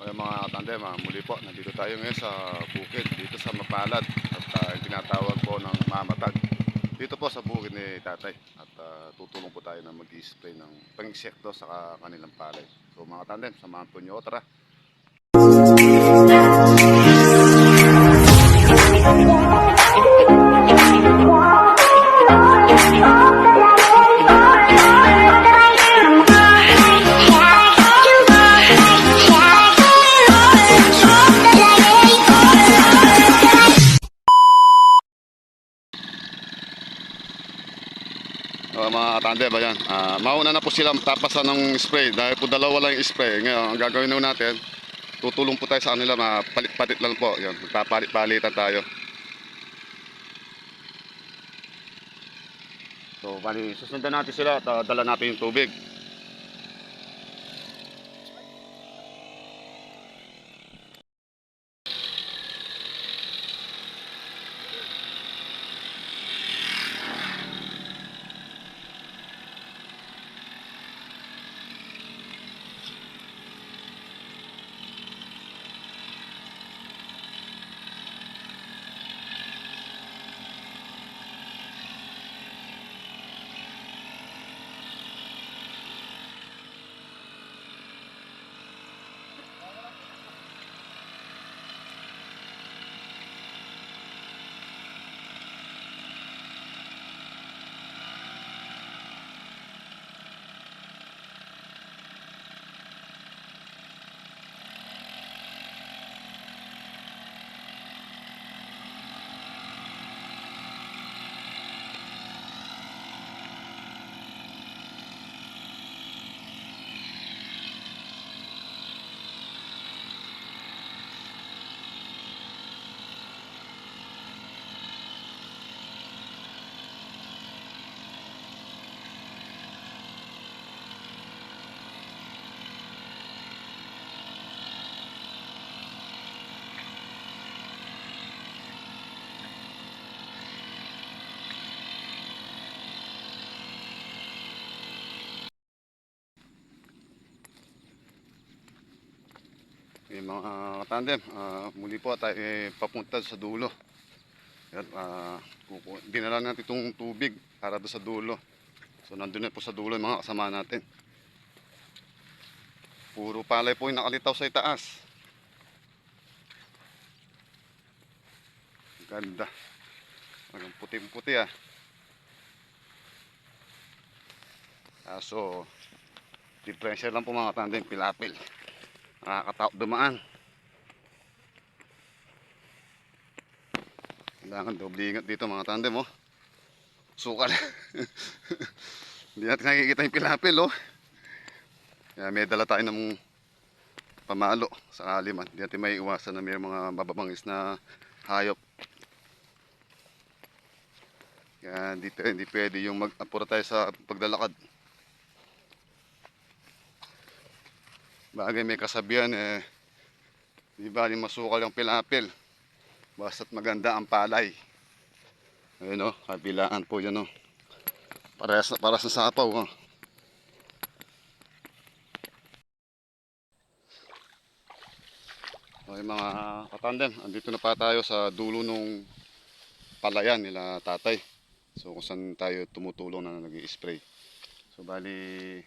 Ay mga tandem, muli po, nandito tayo ngayon sa bukid, dito sa Mapalad at tinatawag po ng Mamatag. Dito po sa bukid ni tatay at tutulong po tayo na mag-spray ng pang-insekto sa kanilang palay. So mga tandem, samahan po nyo, tara. Mga tandem, ayan. Mauna na po sila tapasan ng spray dahil po dalawa lang yung spray. Ngayon, ang gagawin na natin, tutulong po tayo sa kanila, palit-palit lang po. Yan, magpapalit-palitan tayo. So, bali, susundan natin sila at dala natin yung tubig. Yung mga tandem, muli po tayo papunta sa dulo. At dinala natin itong tubig para doon sa dulo. So nandun na po sa dulo yung mga kasama natin. Puro palay po yung nakalitaw sa itaas. Ganda. Ang puti-puti ah. So, differential lang po mga tandem, pilapil. Nakakataok dumaan. Kailangan doble ingat dito mga tandem oh. Sukal. Hindi natin nakikita yung pilapil oh. Kaya may dala tayo ng pamalo sa aliman. Hindi natin may iwasan na may mga mababangis na hayop. Kaya dito hindi pwede yung mag-apura tayo sa paglalakad. Bagay may kasabihan di bali masukal yung pilapil. Basta't maganda ang palay. Ayun o, kabilaan po yan o. Para sa sapaw o. Okay mga katandem, andito na pa tayo sa dulo nung palayan nila tatay. So kung saan tayo tumutulong na nag-i-spray. So bali,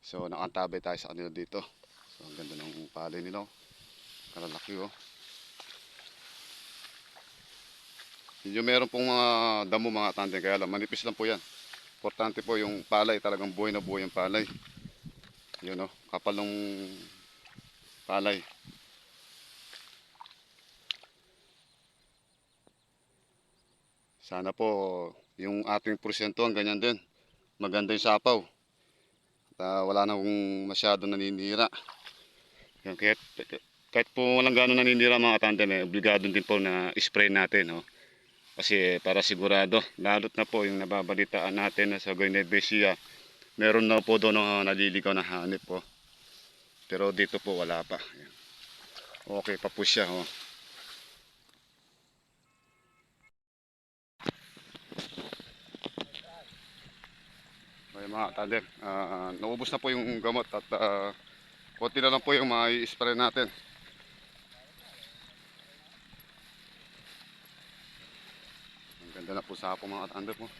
nakantabay tayo sa kanila dito. So ang ganda ng palay nila o. Kalalaki o. Yung meron pong mga damo mga tandem, kaya lang manipis lang po yan. Importante po yung palay, talagang buhay na buhay yung palay. Yun o, kapal ng palay. Sana po yung ating porsyento ganyan din. Maganda yung sapaw. At wala na kung masyado naninira. Kahit po walang gano'ng naninira mga tandem, obligado din po na spray natin. Kasi para sigurado, lalot na po yung nababalitaan natin na sa Guinea-Bissau, meron na po doon naliligaw na hanip po. Pero dito po wala pa. Okay pa po siya. Okay mga tandem, naubos na po yung gamot at konti na lang po yung mai-spray natin. Ang ganda na po sa hapon mga tandem po.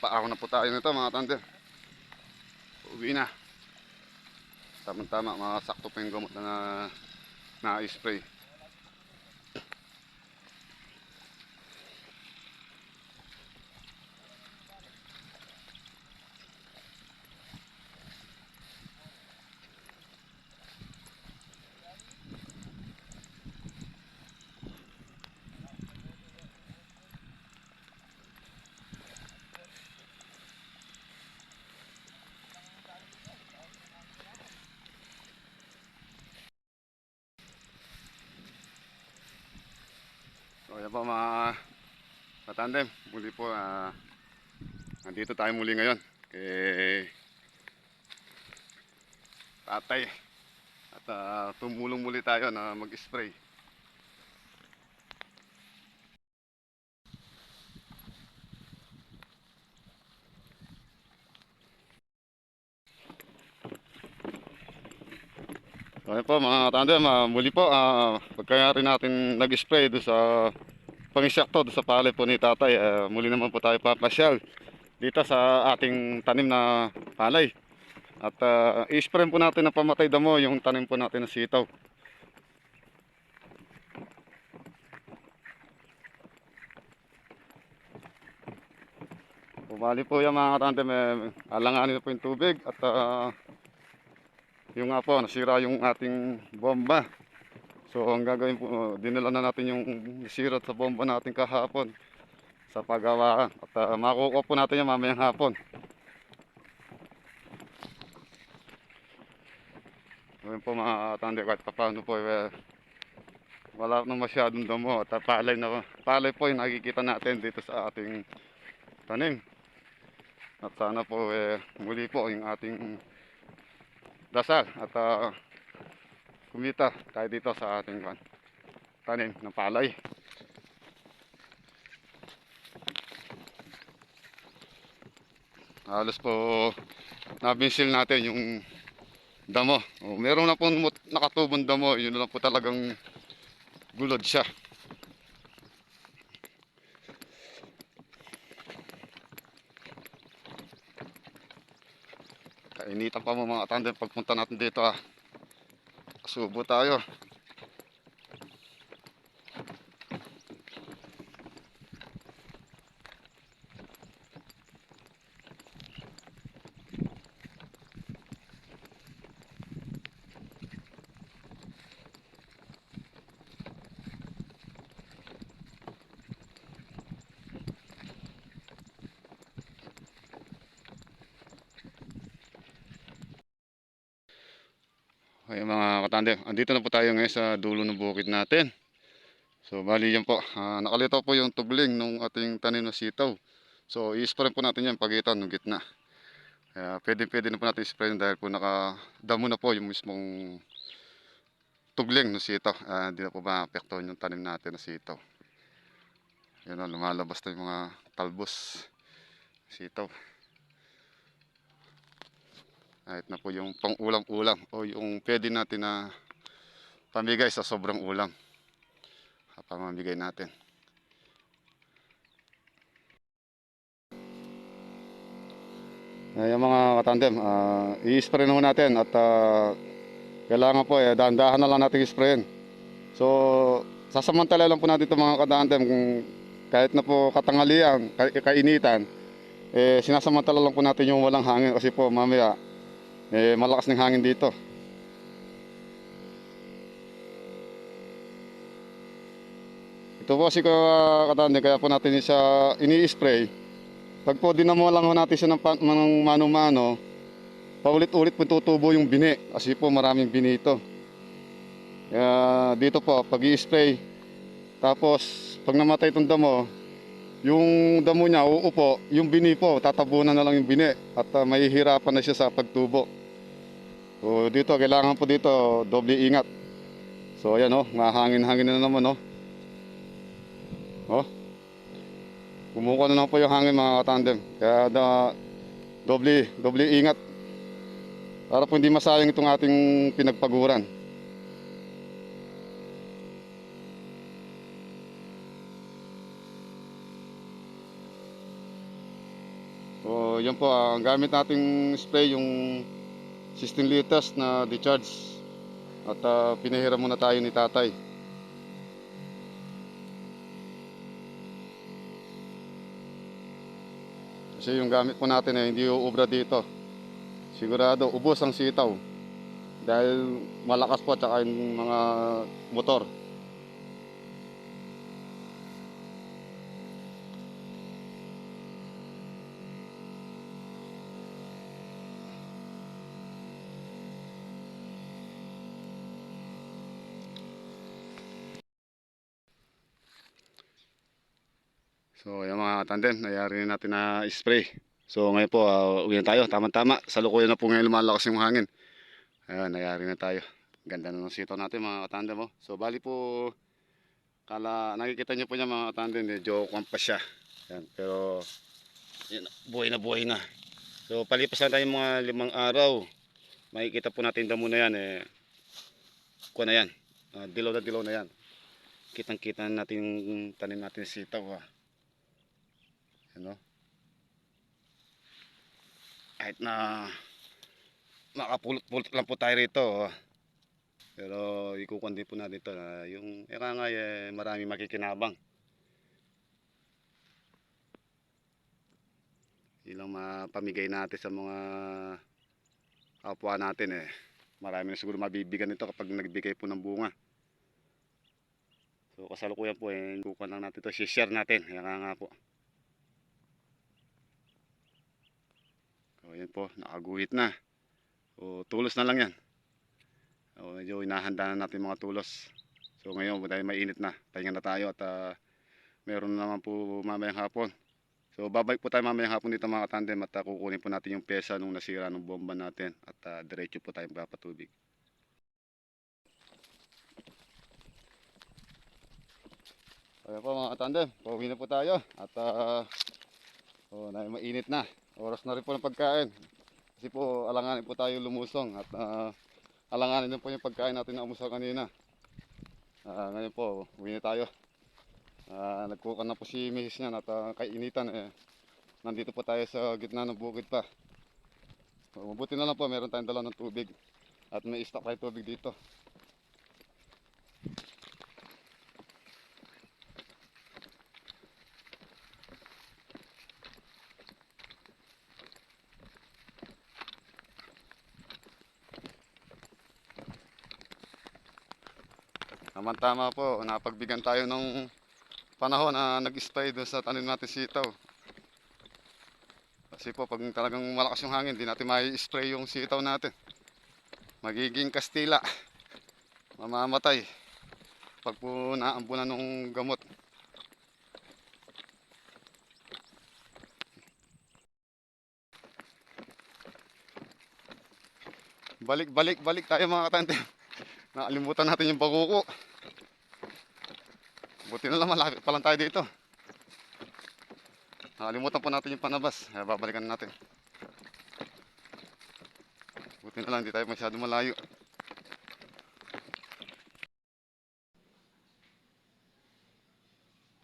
Paako na po tayo nito mga tandem. Uwi na. Tama-tama, makasakto pa yung gamot na na-spray. So ayan po mga katandem, muli po nandito tayo muli ngayon kay tatay at tumulong muli tayo na mag-spray. So ayan po mga katandem, muli po pagkaya rin natin nag-spray doon sa pangisyakto doon sa palay po ni tatay, muli naman po tayo papasyal dito sa ating tanim na palay. At i-spray po natin na pamatay damo yung tanim po natin na sitaw. Bumali po yung mga katandem, alanganin na po yung tubig at yung nga po nasira yung ating bomba. So ang gagawin po, dinala na natin yung nasira sa bomba natin kahapon sa paggawa at makukuha po natin yung mamayang hapon. Ngayon po mga katandem, kahit paano po wala na masyadong damo at palay po yung nakikita natin dito sa ating tanim. At sana po muli po yung ating dasal at kumita tayo dito sa ating tanim ng palay. Halos po nabinsil natin yung damo. Meron na po nakatubong damo, yun na lang po talagang gulod siya. Kainitan pa mo mga tandem pagpunta natin dito Subo tayo. Ay mga katandem, andito na po tayo ngayon sa dulo ng bukid natin. So bali yan po, nakalitaw po yung tubling ng ating tanim na sitaw. So i-spray po natin yan pagitan ng gitna. Kaya pwede na po natin i-spray dahil po nakadamo na po yung mismong tubling ng sitaw. Hindi na po maapektuhan yung tanim natin na sitaw. Yan o, lumalabas na yung mga talbos sitaw. Kahit na po yung pang ulam-ulam o yung pwede natin na pamigay sa sobrang ulam. Pamamigay natin. Yung mga katandem, i-spray na natin at kailangan po dahan-dahan na lang natin i-sprayin. So sasamantala lang po natin ito mga katandem, kung kahit na po katanghalian, kainitan, sinasamantala lang po natin yung walang hangin kasi po mamaya malakas ng hangin dito. Ito po si katandem, kaya po natin siya ini-spray. Pag po dinamo lang natin siya ng mano-mano, paulit-ulit po tutubo yung bini kasi po maraming bini ito. Kaya dito po pag i-spray, tapos pag namatay itong damo, yung damo niya uupo, yung bini po tatabunan na lang yung bini at mahihirapan na siya sa pagtubo. So dito kailangan po dito doble ingat. So ayan mahangin-hangin na naman kumukuha na lang po yung hangin mga katandem. Kaya doble ingat. Para po hindi masayang itong ating pinagpaguran. So, yun po, ang gamit nating spray yung 16 liters na decharge. At pinahiram muna tayo ni tatay. Kasi yung gamit po natin hindi uubra dito. Sigurado ubos ang sitaw. Dahil malakas po at saka yung mga motor. So yung mga tandem, nayari natin na spray. So ngayon po, uwi na tayo. Tama-tama, salukuyan na po ngayon lumalakas yung hangin. Ayan, nayari na tayo. Ganda na ng sitaw natin mga tandem mo. So bali po, nakikita nyo po niya mga tandem, medyo kwampas siya. Ayan, pero yun, buhay na. So palipas na tayo mga 5 araw. Makikita po natin damo na yan. Kuha na yan. Dilaw na yan. Kitang-kita natin yung tanim natin sitaw. Ano? Kahit na makapulot-pulot lang po tayo rito. Pero ikukuha din po natin ito na yung marami makikinabang. Ilang mapamigay natin sa mga kapwa natin. Marami na siguro mabibigyan nito kapag nagbigay po ng bunga. So kasalukuyan po kukuha lang natin ito, share natin. Nga po. So yan po, nakaguhit na. O tulos na lang yan. O medyo inahanda na natin mga tulos. So ngayon dahil mainit na, pahinga na tayo at meron na naman po mamayang hapon. So babalik po tayo mamayang hapon dito mga tandem at kukunin po natin yung pyesa nung nasira ng bomba natin at diretso po tayo magpapatubig. Ayan po mga tandem, pauwi na po tayo at mainit na. Oras na rin po ng pagkain. Kasi po alanganin po tayo lumusong at alanganin din po yung pagkain natin na umusal kanina. Ngayon po, uwi na tayo. Nagkukan na po si misis niya at kainitan. Nandito po tayo sa gitna ng bukid pa. Mabuti na lang po, meron tayong dala ng tubig. At may stock tayo tubig dito. Tama po, napagbigyan tayo ng panahon na nag-spray doon sa tanim natin sitaw. Kasi po pag talagang malakas yung hangin, hindi natin mai-spray yung sitaw natin. Magiging Kastila. Mamamatay. Pag po naambunan ng gamot. Balik tayo mga katante. Nakalimutan natin yung baguko. Buti na lang malapit pa lang tayo dito. Nakalimutan po natin yung panabas. Babalikan natin. Buti na lang, hindi tayo masyado malayo.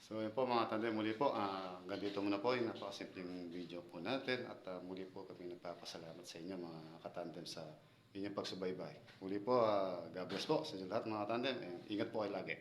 So yun po mga tandem, muli po, hanggang dito muna po yung napakasimpleng video po natin at muli po kami nagpapasalamat sa inyo mga katandem sa inyong pagsubaybay. Muli po, God bless po sa inyo lahat mga tandem, and ingat po kayo lagi.